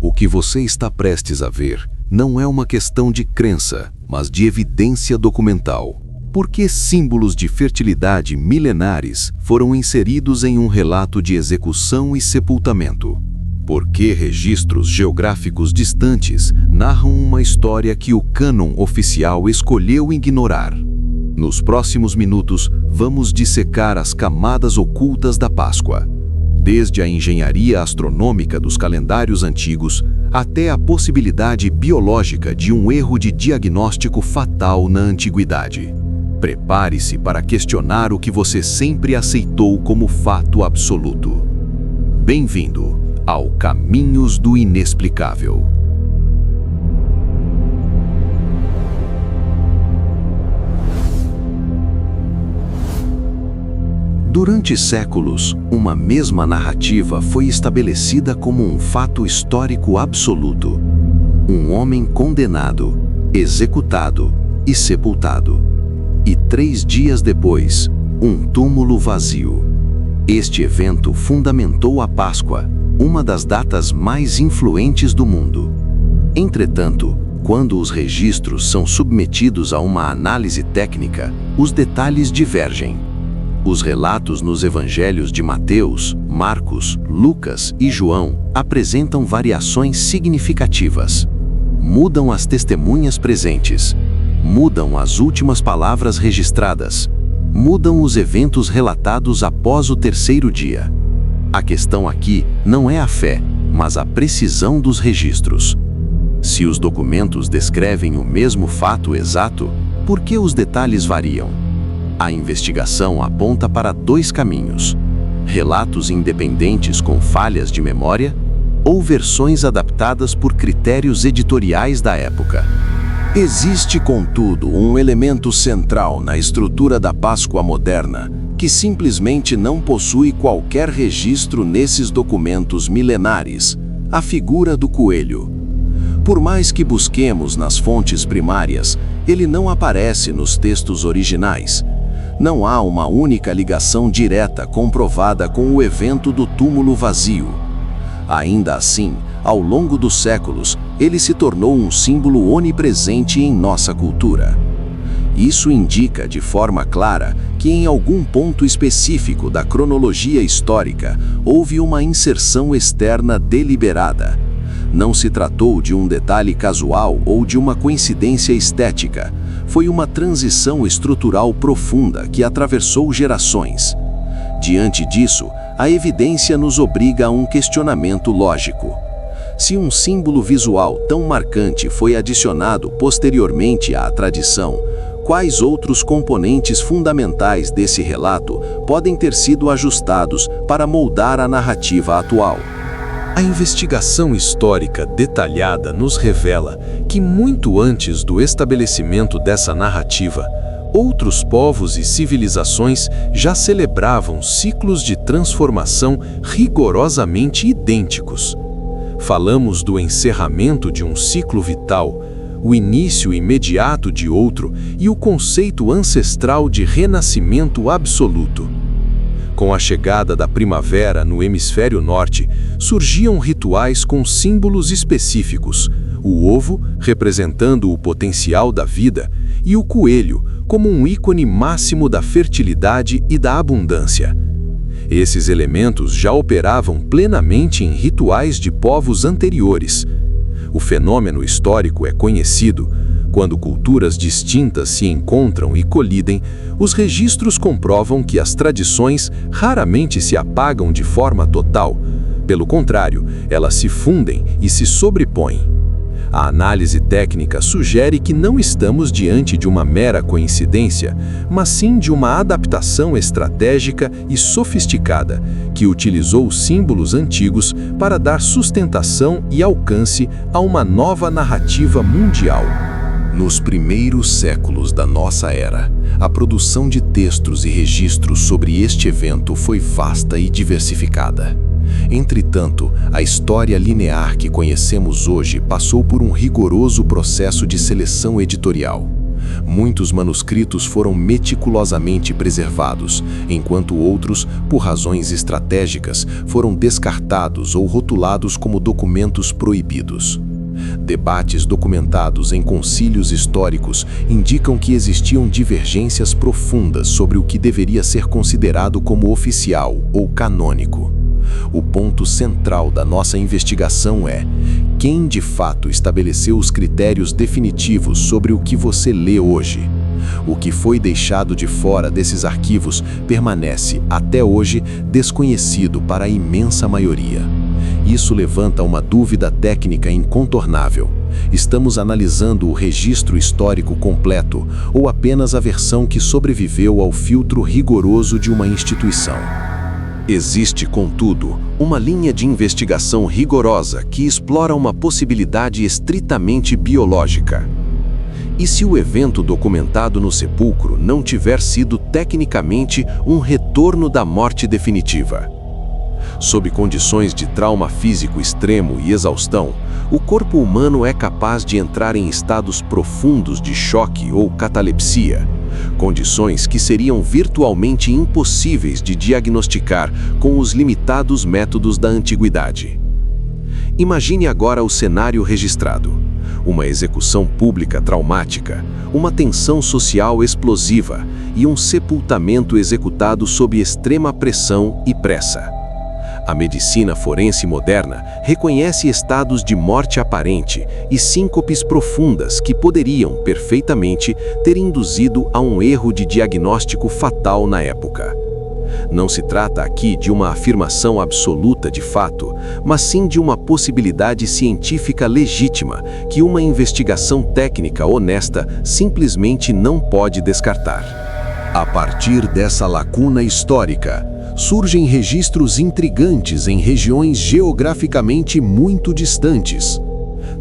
O que você está prestes a ver não é uma questão de crença, mas de evidência documental. Por que símbolos de fertilidade milenares foram inseridos em um relato de execução e sepultamento? Por que registros geográficos distantes narram uma história que o cânon oficial escolheu ignorar? Nos próximos minutos, vamos dissecar as camadas ocultas da Páscoa, desde a engenharia astronômica dos calendários antigos até a possibilidade biológica de um erro de diagnóstico fatal na antiguidade. Prepare-se para questionar o que você sempre aceitou como fato absoluto. Bem-vindo ao Caminhos do Inexplicável. Durante séculos, uma mesma narrativa foi estabelecida como um fato histórico absoluto. Um homem condenado, executado e sepultado. E 3 dias depois, um túmulo vazio. Este evento fundamentou a Páscoa, uma das datas mais influentes do mundo. Entretanto, quando os registros são submetidos a uma análise técnica, os detalhes divergem. Os relatos nos evangelhos de Mateus, Marcos, Lucas e João apresentam variações significativas. Mudam as testemunhas presentes, mudam as últimas palavras registradas, mudam os eventos relatados após o 3º dia. A questão aqui não é a fé, mas a precisão dos registros. Se os documentos descrevem o mesmo fato exato, por que os detalhes variam? A investigação aponta para 2 caminhos: relatos independentes com falhas de memória ou versões adaptadas por critérios editoriais da época. Existe, contudo, um elemento central na estrutura da Páscoa moderna, que simplesmente não possui qualquer registro nesses documentos milenares: a figura do coelho. Por mais que busquemos nas fontes primárias, ele não aparece nos textos originais. Não há uma única ligação direta comprovada com o evento do túmulo vazio. Ainda assim, ao longo dos séculos, ele se tornou um símbolo onipresente em nossa cultura. Isso indica de forma clara que em algum ponto específico da cronologia histórica houve uma inserção externa deliberada. Não se tratou de um detalhe casual ou de uma coincidência estética. Foi uma transição estrutural profunda que atravessou gerações. Diante disso, a evidência nos obriga a um questionamento lógico. Se um símbolo visual tão marcante foi adicionado posteriormente à tradição, quais outros componentes fundamentais desse relato podem ter sido ajustados para moldar a narrativa atual? A investigação histórica detalhada nos revela que, muito antes do estabelecimento dessa narrativa, outros povos e civilizações já celebravam ciclos de transformação rigorosamente idênticos. Falamos do encerramento de um ciclo vital, o início imediato de outro e o conceito ancestral de renascimento absoluto. Com a chegada da primavera no hemisfério norte, surgiam rituais com símbolos específicos: o ovo, representando o potencial da vida, e o coelho, como um ícone máximo da fertilidade e da abundância. Esses elementos já operavam plenamente em rituais de povos anteriores. O fenômeno histórico é conhecido. Quando culturas distintas se encontram e colidem, os registros comprovam que as tradições raramente se apagam de forma total. Pelo contrário, elas se fundem e se sobrepõem. A análise técnica sugere que não estamos diante de uma mera coincidência, mas sim de uma adaptação estratégica e sofisticada, que utilizou símbolos antigos para dar sustentação e alcance a uma nova narrativa mundial. Nos primeiros séculos da nossa era, a produção de textos e registros sobre este evento foi vasta e diversificada. Entretanto, a história linear que conhecemos hoje passou por um rigoroso processo de seleção editorial. Muitos manuscritos foram meticulosamente preservados, enquanto outros, por razões estratégicas, foram descartados ou rotulados como documentos proibidos. Debates documentados em concílios históricos indicam que existiam divergências profundas sobre o que deveria ser considerado como oficial ou canônico. O ponto central da nossa investigação é: quem de fato estabeleceu os critérios definitivos sobre o que você lê hoje? O que foi deixado de fora desses arquivos permanece, até hoje, desconhecido para a imensa maioria. Isso levanta uma dúvida técnica incontornável. Estamos analisando o registro histórico completo ou apenas a versão que sobreviveu ao filtro rigoroso de uma instituição? Existe, contudo, uma linha de investigação rigorosa que explora uma possibilidade estritamente biológica. E se o evento documentado no sepulcro não tiver sido tecnicamente um retorno da morte definitiva? Sob condições de trauma físico extremo e exaustão, o corpo humano é capaz de entrar em estados profundos de choque ou catalepsia, condições que seriam virtualmente impossíveis de diagnosticar com os limitados métodos da antiguidade. Imagine agora o cenário registrado: uma execução pública traumática, uma tensão social explosiva e um sepultamento executado sob extrema pressão e pressa. A medicina forense moderna reconhece estados de morte aparente e síncopes profundas que poderiam, perfeitamente, ter induzido a um erro de diagnóstico fatal na época. Não se trata aqui de uma afirmação absoluta de fato, mas sim de uma possibilidade científica legítima que uma investigação técnica honesta simplesmente não pode descartar. A partir dessa lacuna histórica, surgem registros intrigantes em regiões geograficamente muito distantes.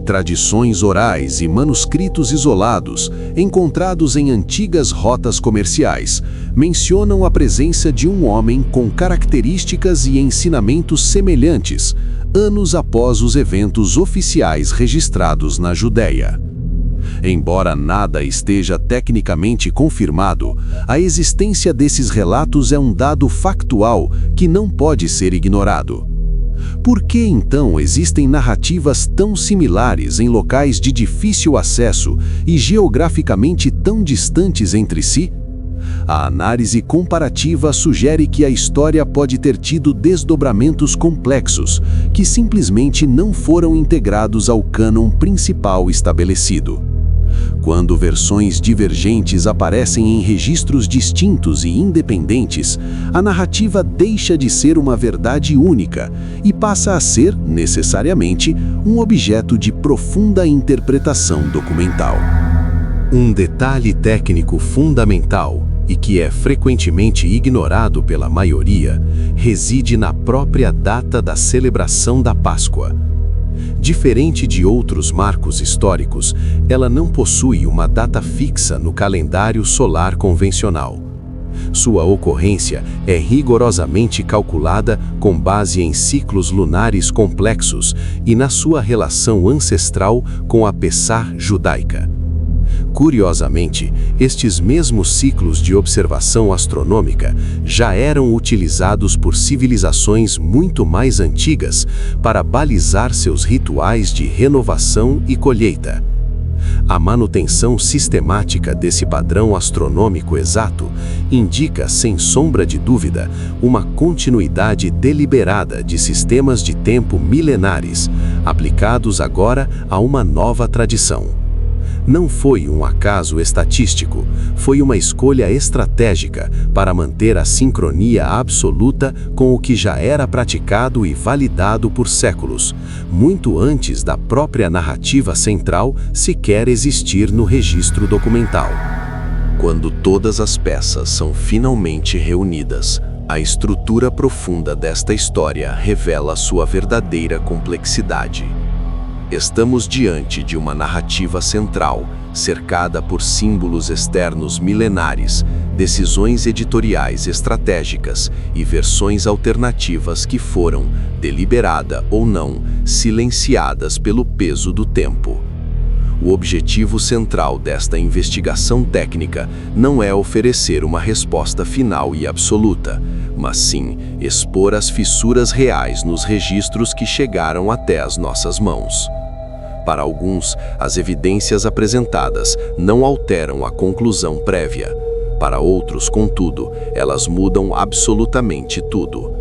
Tradições orais e manuscritos isolados, encontrados em antigas rotas comerciais, mencionam a presença de um homem com características e ensinamentos semelhantes, anos após os eventos oficiais registrados na Judéia. Embora nada esteja tecnicamente confirmado, a existência desses relatos é um dado factual que não pode ser ignorado. Por que, então, existem narrativas tão similares em locais de difícil acesso e geograficamente tão distantes entre si? A análise comparativa sugere que a história pode ter tido desdobramentos complexos, que simplesmente não foram integrados ao cânon principal estabelecido. Quando versões divergentes aparecem em registros distintos e independentes, a narrativa deixa de ser uma verdade única e passa a ser, necessariamente, um objeto de profunda interpretação documental. Um detalhe técnico fundamental, e que é frequentemente ignorado pela maioria, reside na própria data da celebração da Páscoa. Diferente de outros marcos históricos, ela não possui uma data fixa no calendário solar convencional. Sua ocorrência é rigorosamente calculada com base em ciclos lunares complexos e na sua relação ancestral com a Pessah judaica. Curiosamente, estes mesmos ciclos de observação astronômica já eram utilizados por civilizações muito mais antigas para balizar seus rituais de renovação e colheita. A manutenção sistemática desse padrão astronômico exato indica, sem sombra de dúvida, uma continuidade deliberada de sistemas de tempo milenares, aplicados agora a uma nova tradição. Não foi um acaso estatístico, foi uma escolha estratégica para manter a sincronia absoluta com o que já era praticado e validado por séculos, muito antes da própria narrativa central sequer existir no registro documental. Quando todas as peças são finalmente reunidas, a estrutura profunda desta história revela sua verdadeira complexidade. Estamos diante de uma narrativa central, cercada por símbolos externos milenares, decisões editoriais estratégicas e versões alternativas que foram, deliberada ou não, silenciadas pelo peso do tempo. O objetivo central desta investigação técnica não é oferecer uma resposta final e absoluta, mas sim expor as fissuras reais nos registros que chegaram até as nossas mãos. Para alguns, as evidências apresentadas não alteram a conclusão prévia. Para outros, contudo, elas mudam absolutamente tudo.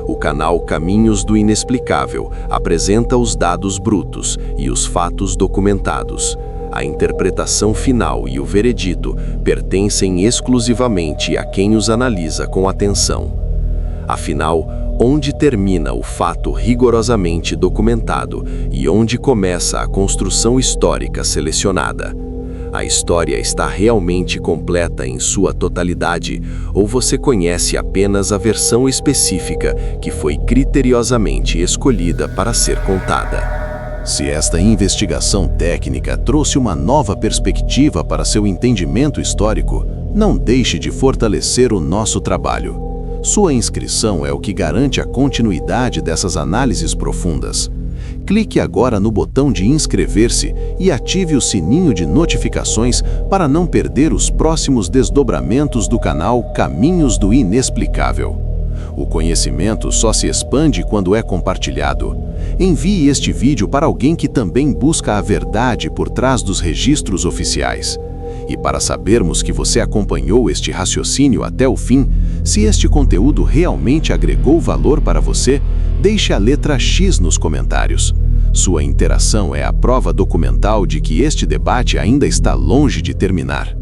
O canal Caminhos do Inexplicável apresenta os dados brutos e os fatos documentados. A interpretação final e o veredito pertencem exclusivamente a quem os analisa com atenção. Afinal, onde termina o fato rigorosamente documentado e onde começa a construção histórica selecionada? A história está realmente completa em sua totalidade, ou você conhece apenas a versão específica que foi criteriosamente escolhida para ser contada? Se esta investigação técnica trouxe uma nova perspectiva para seu entendimento histórico, não deixe de fortalecer o nosso trabalho. Sua inscrição é o que garante a continuidade dessas análises profundas. Clique agora no botão de inscrever-se e ative o sininho de notificações para não perder os próximos desdobramentos do canal Caminhos do Inexplicável. O conhecimento só se expande quando é compartilhado. Envie este vídeo para alguém que também busca a verdade por trás dos registros oficiais. E para sabermos que você acompanhou este raciocínio até o fim, se este conteúdo realmente agregou valor para você, deixe a letra X nos comentários. Sua interação é a prova documental de que este debate ainda está longe de terminar.